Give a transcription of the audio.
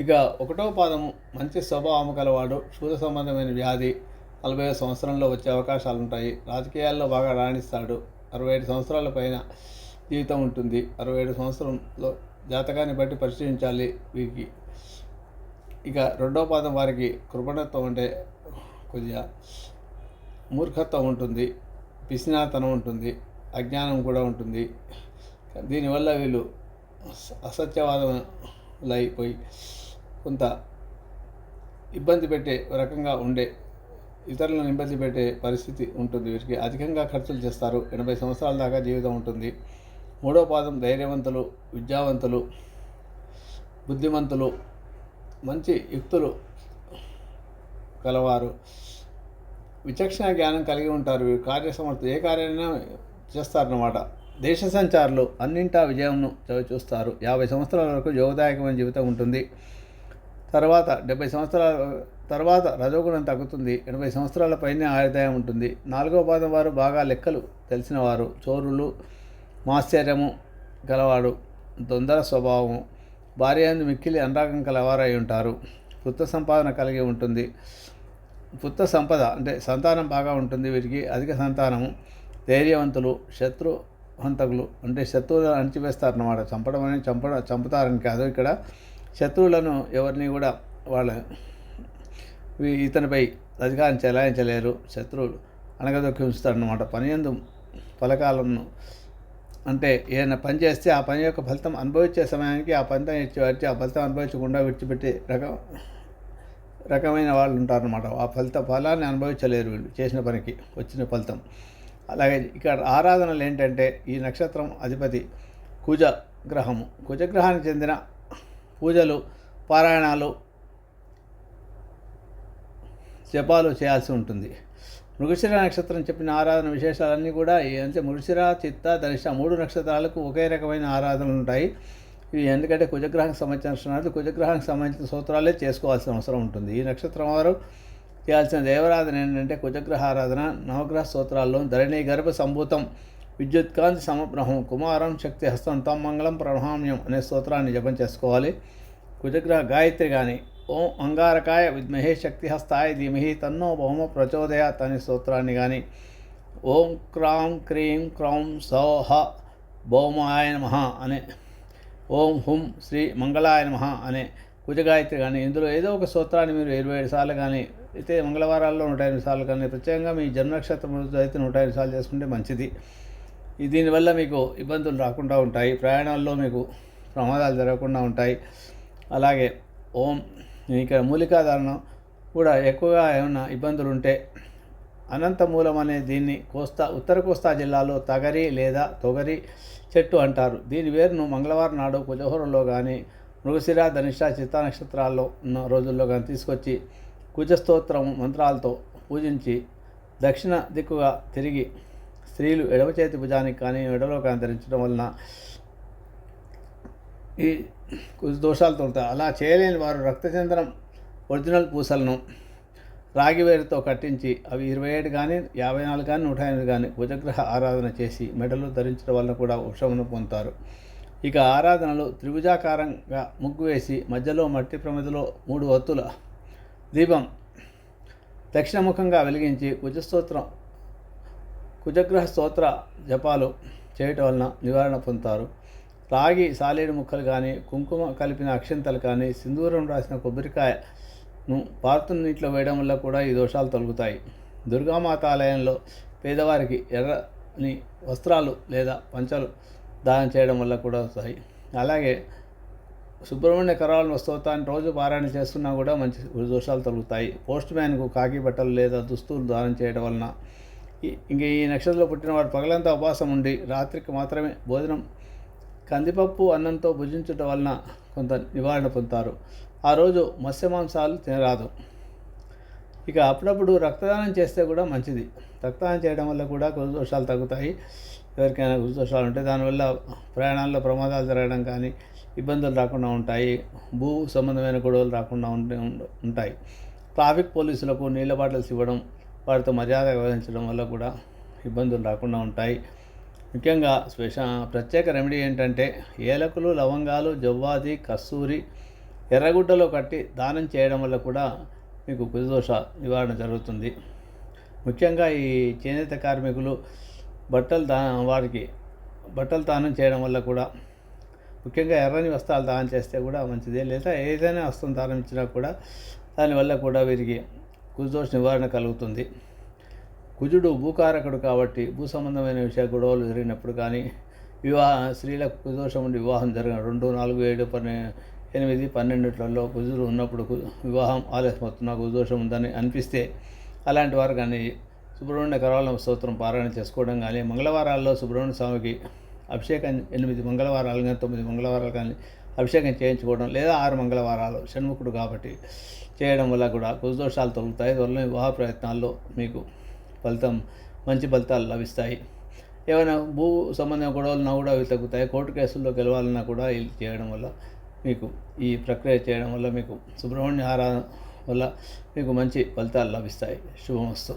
ఇక ఒకటో పాదము మంచి స్వభావం కలవాడు. శూల సంబంధమైన వ్యాధి 40 సంవత్సరంలో వచ్చే అవకాశాలు ఉంటాయి. రాజకీయాల్లో బాగా రాణిస్తాడు. 65 సంవత్సరాల పైన జీవితం ఉంటుంది. 67 సంవత్సరంలో జాతకాన్ని బట్టి పరిశీలించాలి వీరికి. ఇక రెండో పాదం వారికి కృపణత్వం అంటే కొద్దిగా మూర్ఖత్వం ఉంటుంది, పిసినాతనం ఉంటుంది, అజ్ఞానం కూడా ఉంటుంది. దీనివల్ల వీళ్ళు అసత్యవాదములైపోయి కొంత ఇబ్బంది పెట్టే రకంగా ఉండే, ఇతరులను ఇబ్బంది పెట్టే పరిస్థితి ఉంటుంది. వీరికి అధికంగా ఖర్చులు చేస్తారు. 80 సంవత్సరాల దాకా జీవితం ఉంటుంది. మూడో పాదం ధైర్యవంతులు, విద్యావంతులు, బుద్ధిమంతులు, మంచి యుక్తులు కలవారు, విచక్షణ జ్ఞానం కలిగి ఉంటారు. వీరు కార్యసమర్థ ఏ కార్యాలైనా చేస్తారన్నమాట. దేశ సంచారులు అన్నింటా విజయంను చూస్తారు. 50 సంవత్సరాల వరకు యోగదాయకమైన జీవితం ఉంటుంది. తర్వాత 70 సంవత్సరాల తర్వాత రజోగుణం తగ్గుతుంది. 80 సంవత్సరాల పైనే ఆదాయం ఉంటుంది. నాలుగో పాదం వారు బాగా లెక్కలు తెలిసినవారు, చోరులు, మాశ్చర్యము గలవాడు, తొందర స్వభావము, భార్యను మిక్కిలి అనురాగం కలవారై ఉంటారు. పుత్ర సంపాదన కలిగి ఉంటుంది. పుత్ర సంపద అంటే సంతానం బాగా ఉంటుంది. వీరికి అధిక సంతానము, ధైర్యవంతులు, శత్రుహంతకులు అంటే శత్రువులను అణిచివేస్తారన్నమాట. చంపడం అని చంపుతారని కాదు, ఇక్కడ శత్రువులను ఎవరిని కూడా వాళ్ళ ఇతనిపై అధికారం చెలాయించలేరు. శత్రువులు అణగదొక్కి ఉంచుతారన్నమాట. పని యందు ఫలకాలను అంటే ఏదైనా పని చేస్తే ఆ పని యొక్క ఫలితం అనుభవించే సమయానికి ఆ ఫలితం అనుభవించకుండా విడిచిపెట్టే రకమైన వాళ్ళు ఉంటారన్నమాట. ఆ ఫలాన్ని అనుభవించలేరు వీళ్ళు చేసిన పనికి వచ్చిన ఫలితం. అలాగే ఇక్కడ ఆరాధనలు ఏంటంటే ఈ నక్షత్రం అధిపతి కుజగ్రహము. కుజగ్రహానికి చెందిన పూజలు, పారాయణాలు, జపాలు చేయాల్సి ఉంటుంది. మృగశిర నక్షత్రం చెప్పిన ఆరాధన విశేషాలన్నీ కూడా అంటే మృగశిర, చిత్త, ధనిష్ట 3 నక్షత్రాలకు ఒకే రకమైన ఆరాధనలు ఉంటాయి. ఇవి ఎందుకంటే కుజగ్రహానికి సంబంధించిన కుజగ్రహానికి సంబంధించిన స్తోత్రాలే చేసుకోవాల్సిన అవసరం ఉంటుంది. ఈ నక్షత్రం వారు చేయాల్సిన దేవరాధన ఏంటంటే కుజగ్రహ ఆరాధన. నవగ్రహ స్తోత్రాల్లో ధరణి గర్భ సంభూతం విద్యుత్కాంతి సమబ్రహం కుమారం శక్తి హస్తం తం మంగళం ప్రణామ్యం అనే స్తోత్రాన్ని జపం చేసుకోవాలి. కుజగ్రహ గాయత్రి కానీ ఓం అంగారకాయ విద్మహే శక్తిహస్తాయ ధీమహి తన్నో భౌమ ప్రచోదయాత్ అనే స్తోత్రాన్ని కానీ ఓం క్రాం క్రీం క్రౌం సౌహ భౌమాయ నమః అనే ఓం హుం శ్రీ మంగళాయ నమః అనే కుజగాయత్రి కానీ ఇందులో ఏదో ఒక స్తోత్రాన్ని మీరు 27 సార్లు కానీ అయితే మంగళవారాల్లో 108 సార్లు కానీ ప్రత్యేకంగా మీ జన్మనక్షత్రం అయితే 108 సార్లు చేసుకుంటే మంచిది. దీనివల్ల మీకు ఇబ్బందులు రాకుండా ఉంటాయి. ప్రయాణాల్లో మీకు ప్రమాదాలు జరగకుండా ఉంటాయి. అలాగే ఓం ఇక్కడ మూలికాధారణ కూడా ఎక్కువగా ఏమైనా ఇబ్బందులు ఉంటే అనంతమూలం అనే దీన్ని ఉత్తర కోస్తా జిల్లాలో తగరి లేదా తొగరి చెట్టు అంటారు. దీని వేరును మంగళవారం నాడు కుజహోరంలో కానీ మృగశిర, ధనిష్ట, చిత్తా నక్షత్రాల్లో ఉన్న రోజుల్లో కానీ తీసుకొచ్చి కుజస్తోత్రం మంత్రాలతో పూజించి దక్షిణ దిక్కుగా తిరిగి స్త్రీలు ఎడమ చేతి భుజానికి కానీ ఎడలో కానీ ధరించడం వలన ఈ దోషాలతో ఉంటాయి. అలా చేయలేని వారు రక్తచందనం ఒరిజినల్ పూసలను రాగి వేరుతో కట్టించి అవి 27 కానీ 54 కానీ 108 కానీ కుజగ్రహ ఆరాధన చేసి మెడలు ధరించడం వలన కూడా ఉపశమనం పొందుతారు. ఇక ఆరాధనలు త్రిభుజాకారంగా ముగ్గు వేసి మధ్యలో మట్టి ప్రమిదలో 3 ఒత్తుల దీపం దక్షిణముఖంగా వెలిగించి కుజగ్రహ స్తోత్ర జపాలు చేయటం వలన నివారణ పొందుతారు. రాగి సాలేడు ముక్కలు కానీ కుంకుమ కలిపిన అక్షంతలు కానీ సింధూరం రాసిన కొబ్బరికాయను పారుతున్న నీటిలో వేయడం వల్ల కూడా ఈ దోషాలు తొలగుతాయి. దుర్గామాత ఆలయంలో పేదవారికి ఎర్రని వస్త్రాలు లేదా పంచలు దానం చేయడం వల్ల కూడా వస్తాయి. అలాగే సుబ్రహ్మణ్య కరాలను స్తోత్రాన్ని రోజు పారాయణ చేస్తున్నా కూడా మంచి దోషాలు తొలగుతాయి. పోస్ట్ మ్యాన్కు కాకి బట్టలు లేదా దుస్తులు దానం చేయడం వలన ఇంక ఈ నక్షత్రంలో పుట్టిన వారు పగలంతా ఉపవాసం ఉండి రాత్రికి మాత్రమే భోజనం కందిపప్పు అన్నంతో భుజించడం వలన కొంత నివారణ పొందుతారు. ఆ రోజు మత్స్య మాంసాలు తినరాదు. ఇక అప్పుడప్పుడు రక్తదానం చేస్తే కూడా మంచిది. రక్తదానం చేయడం వల్ల కూడా కుజదోషాలు తగ్గుతాయి. ఎవరికైనా కుజదోషాలు ఉంటే దానివల్ల ప్రయాణాల్లో ప్రమాదాలు జరగడం కానీ ఇబ్బందులు రాకుండా ఉంటాయి. భూ సంబంధమైన గొడవలు రాకుండా ఉంటాయి. ట్రాఫిక్ పోలీసులకు నీళ్ళ బాటిల్స్ ఇవ్వడం, వారితో మర్యాద వ్యవహరించడం వల్ల కూడా ఇబ్బందులు రాకుండా ఉంటాయి. ముఖ్యంగా ప్రత్యేక రెమెడీ ఏంటంటే ఏలకులు, లవంగాలు, జవ్వాది, కస్తూరి, ఎర్రగుడ్డలో కట్టి దానం చేయడం వల్ల కూడా మీకు కుజదోష నివారణ జరుగుతుంది. ముఖ్యంగా ఈ చేనేత కార్మికులు వారికి బట్టలు దానం చేయడం వల్ల కూడా, ముఖ్యంగా ఎర్రని వస్త్రాలు దానం చేస్తే కూడా మంచిదే. లేదా ఏదైనా వస్త్రం దానం ఇచ్చినా కూడా దానివల్ల కూడా వీరికి కుజదోష నివారణ కలుగుతుంది. కుజుడు భూకారకుడు కాబట్టి భూ సంబంధమైన విషయ గొడవలు జరిగినప్పుడు కానీ, స్త్రీలకు కుజదోషం ఉండి వివాహం జరిగిన 2, 4, 7, 8, 12 కుజుడు ఉన్నప్పుడు వివాహం ఆలస్యమవుతున్న కుజదోషం ఉందని అనిపిస్తే అలాంటి వారు కానీ సుబ్రహ్మణ్య కరాళ స్తోత్రం పారాయణ చేసుకోవడం కానీ, మంగళవారాల్లో సుబ్రహ్మణ్య స్వామికి అభిషేకం 8 మంగళవారాలు కానీ 9 మంగళవారాలు కానీ అభిషేకం చేయించుకోవడం, లేదా 6 మంగళవారాలు షణ్ముఖుడు కాబట్టి చేయడం వల్ల కూడా కుజదోషాలు తొలుగుతాయి. త్వరలో వివాహ ప్రయత్నాల్లో మీకు మంచి ఫలితాలు లభిస్తాయి. ఏమైనా భూ సంబంధం గొడవలున్నా కూడా అవి తగ్గుతాయి. కోర్టు కేసుల్లో గెలవాలన్నా కూడా ఇది చేయడం వల్ల మీకు ఈ ప్రక్రియ చేయడం వల్ల మీకు సుబ్రహ్మణ్య ఆరాధన వల్ల మీకు మంచి ఫలితాలు లభిస్తాయి. శుభమస్తు.